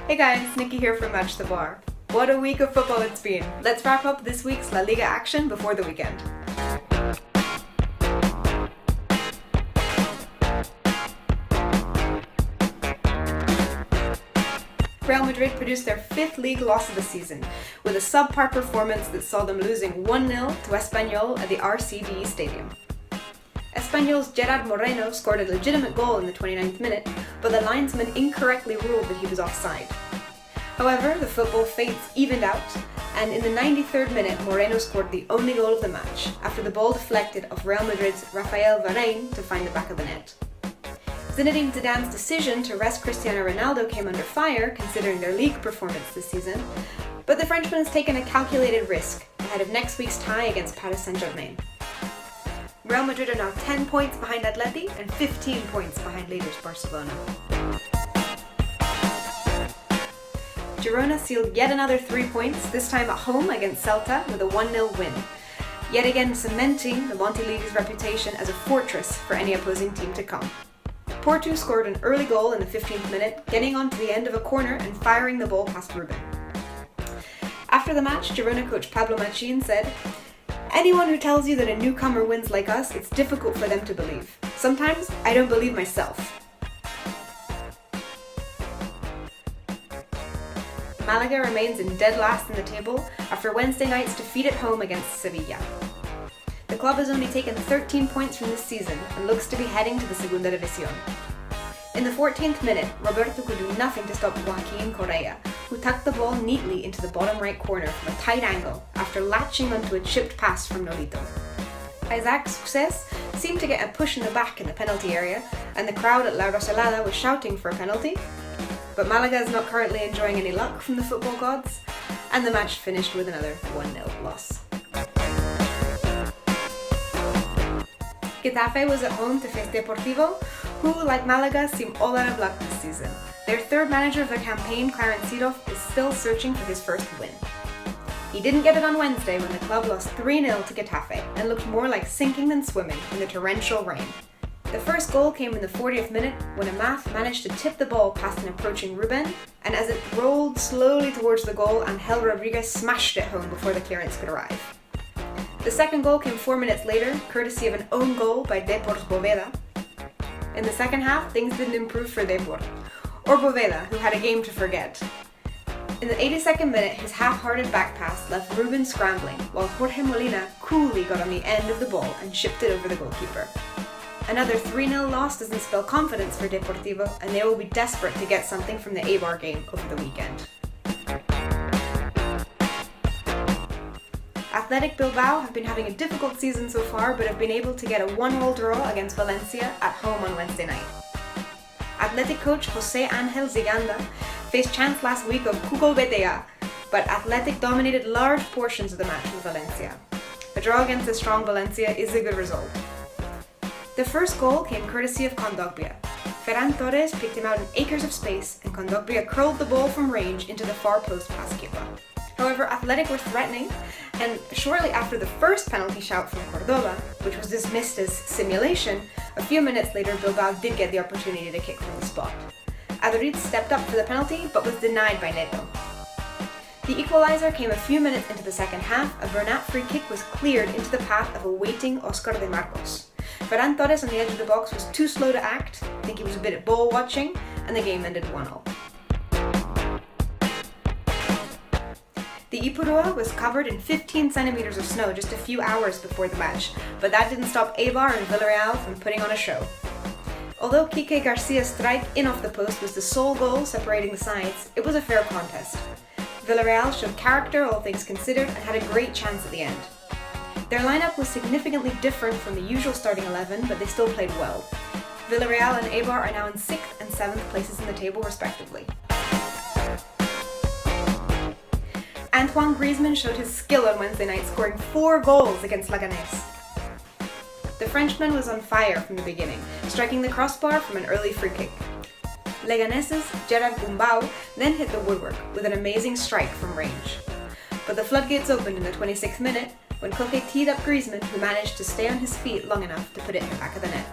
Hey guys, Nikki here from Match the Bar. What a week of football it's been. Let's wrap up this week's La Liga action before the weekend. Real Madrid produced their fifth league loss of the season, with a subpar performance that saw them losing 1-0 to Espanyol at the RCD Stadium. Espanyol's Gerard Moreno scored a legitimate goal in the 29th minute, but the linesman incorrectly ruled that he was offside. However, the football fates evened out, and in the 93rd minute Moreno scored the only goal of the match, after the ball deflected off Real Madrid's Rafael Varane to find the back of the net. Zinedine Zidane's decision to rest Cristiano Ronaldo came under fire, considering their league performance this season, but the Frenchman has taken a calculated risk ahead of next week's tie against Paris Saint-Germain. Real Madrid are now 10 points behind Atleti and 15 points behind leaders Barcelona. Girona sealed yet another 3 points, this time at home against Celta with a 1-0 win, yet again cementing the Montiliga's reputation as a fortress for any opposing team to come. Porto scored an early goal in the 15th minute, getting onto the end of a corner and firing the ball past Rubin. After the match, Girona coach Pablo Machin said, "Anyone who tells you that a newcomer wins like us, it's difficult for them to believe. Sometimes I don't believe myself." Malaga remains in dead last in the table after Wednesday night's defeat at home against Sevilla. The club has only taken 13 points from this season and looks to be heading to the Segunda División. In the 14th minute, Roberto could do nothing to stop Joaquin Correa, who tucked the ball neatly into the bottom right corner from a tight angle after latching onto a chipped pass from Nolito. Isaac Success seemed to get a push in the back in the penalty area, and the crowd at La Rosaleda was shouting for a penalty. But Malaga is not currently enjoying any luck from the football gods, and the match finished with another 1-0 loss. Getafe was at home to face Deportivo, who, like Malaga, seem all out of luck this season. Their third manager of the campaign, Clarence Seedorf, is still searching for his first win. He didn't get it on Wednesday when the club lost 3-0 to Getafe and looked more like sinking than swimming in the torrential rain. The first goal came in the 40th minute when Amath managed to tip the ball past an approaching Rubin, and as it rolled slowly towards the goal, Angel Rodriguez smashed it home before the clearance could arrive. The second goal came 4 minutes later, courtesy of an own goal by Depor's Boveda. In the second half, things didn't improve for Depor, or Boveda, who had a game to forget. In the 82nd minute, his half-hearted back pass left Rubin scrambling, while Jorge Molina coolly got on the end of the ball and chipped it over the goalkeeper. Another 3-0 loss doesn't spell confidence for Deportivo, and they will be desperate to get something from the Eibar game over the weekend. Athletic Bilbao have been having a difficult season so far, but have been able to get a 1-1 draw against Valencia at home on Wednesday night. Athletic coach José Ángel Ziganda faced chance last week of Hugo Betea, but Athletic dominated large portions of the match with Valencia. A draw against a strong Valencia is a good result. The first goal came courtesy of Kondogbia. Ferran Torres picked him out in acres of space, and Kondogbia curled the ball from range into the far post past Kepa. However, Athletic were threatening, and shortly after the first penalty shout from Cordoba, which was dismissed as simulation, a few minutes later Bilbao did get the opportunity to kick from the spot. Aduriz stepped up for the penalty, but was denied by Neto. The equalizer came a few minutes into the second half. A Bernat free kick was cleared into the path of a waiting Oscar de Marcos. Ferran Torres on the edge of the box was too slow to act, I think he was a bit at ball watching, and the game ended 1-0. The Ipurua was covered in 15 centimeters of snow just a few hours before the match, but that didn't stop Eibar and Villarreal from putting on a show. Although Quique Garcia's strike in off the post was the sole goal separating the sides, it was a fair contest. Villarreal showed character, all things considered, and had a great chance at the end. Their lineup was significantly different from the usual starting 11, but they still played well. Villarreal and Eibar are now in 6th and 7th places in the table respectively. Antoine Griezmann showed his skill on Wednesday night, scoring 4 goals against Leganes. The Frenchman was on fire from the beginning, striking the crossbar from an early free kick. Leganes' Gerard Bilbao then hit the woodwork with an amazing strike from range. But the floodgates opened in the 26th minute when Koke teed up Griezmann, who managed to stay on his feet long enough to put it in the back of the net.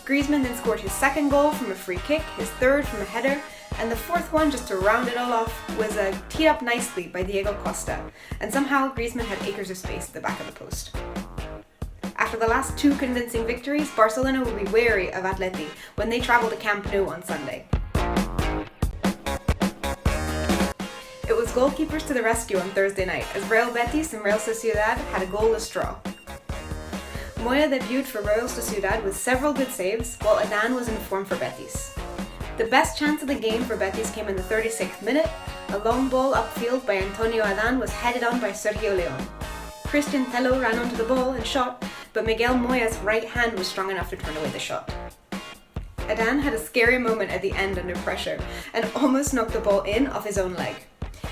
Griezmann then scored his second goal from a free kick, his third from a header, And the fourth one, just to round it all off, was teed up nicely by Diego Costa, and somehow Griezmann had acres of space at the back of the post. After the last two convincing victories, Barcelona will be wary of Atleti when they travel to Camp Nou on Sunday. It was goalkeepers to the rescue on Thursday night, as Real Betis and Real Sociedad had a goalless draw. Moya debuted for Real Sociedad with several good saves, while Adan was in form for Betis. The best chance of the game for Betis came in the 36th minute. A long ball upfield by Antonio Adan was headed on by Sergio León. Christian Tello ran onto the ball and shot, but Miguel Moya's right hand was strong enough to turn away the shot. Adan had a scary moment at the end under pressure and almost knocked the ball in off his own leg.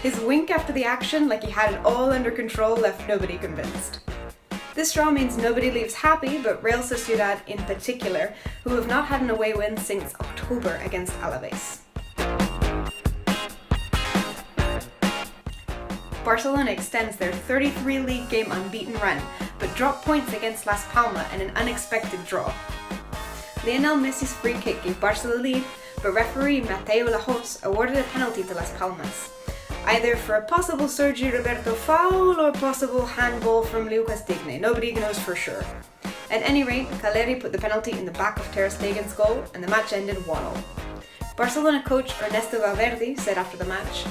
His wink after the action, like he had it all under control, left nobody convinced. This draw means nobody leaves happy, but Real Sociedad in particular, who have not had an away win since October against Alaves. Barcelona extends their 33-league game unbeaten run, but drop points against Las Palmas in an unexpected draw. Lionel Messi's free kick gave Barca the lead, but referee Mateo Lajos awarded a penalty to Las Palmas, either for a possible Sergi Roberto foul or possible handball from Leo Castigne. Nobody knows for sure. At any rate, Caleri put the penalty in the back of Ter Stegen's goal, and the match ended 1-0. Barcelona coach Ernesto Valverde said after the match,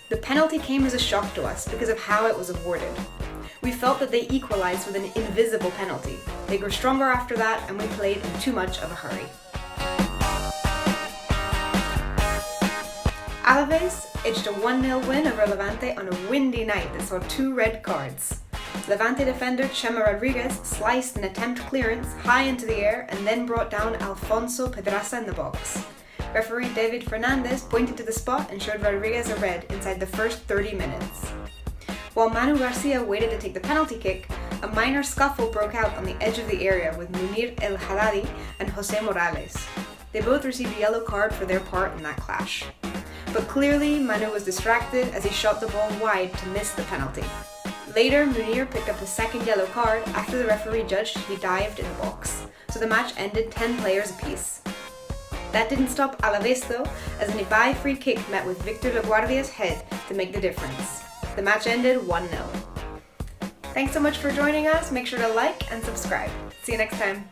"The penalty came as a shock to us because of how it was awarded. We felt that they equalized with an invisible penalty. They grew stronger after that, and we played in too much of a hurry." Alaves edged a 1-0 win over Levante on a windy night that saw 2 red cards. Levante defender Chema Rodriguez sliced an attempt clearance high into the air and then brought down Alfonso Pedraza in the box. Referee David Fernandez pointed to the spot and showed Rodriguez a red inside the first 30 minutes. While Manu Garcia waited to take the penalty kick, a minor scuffle broke out on the edge of the area with Munir El Haddadi and Jose Morales. They both received a yellow card for their part in that clash. But clearly, Manu was distracted as he shot the ball wide to miss the penalty. Later, Munir picked up his second yellow card after the referee judged he dived in the box, so the match ended 10 players apiece. That didn't stop Alaves though, as an Ibai free kick met with Victor LaGuardia's head to make the difference. The match ended 1-0. Thanks so much for joining us. Make sure to like and subscribe. See you next time.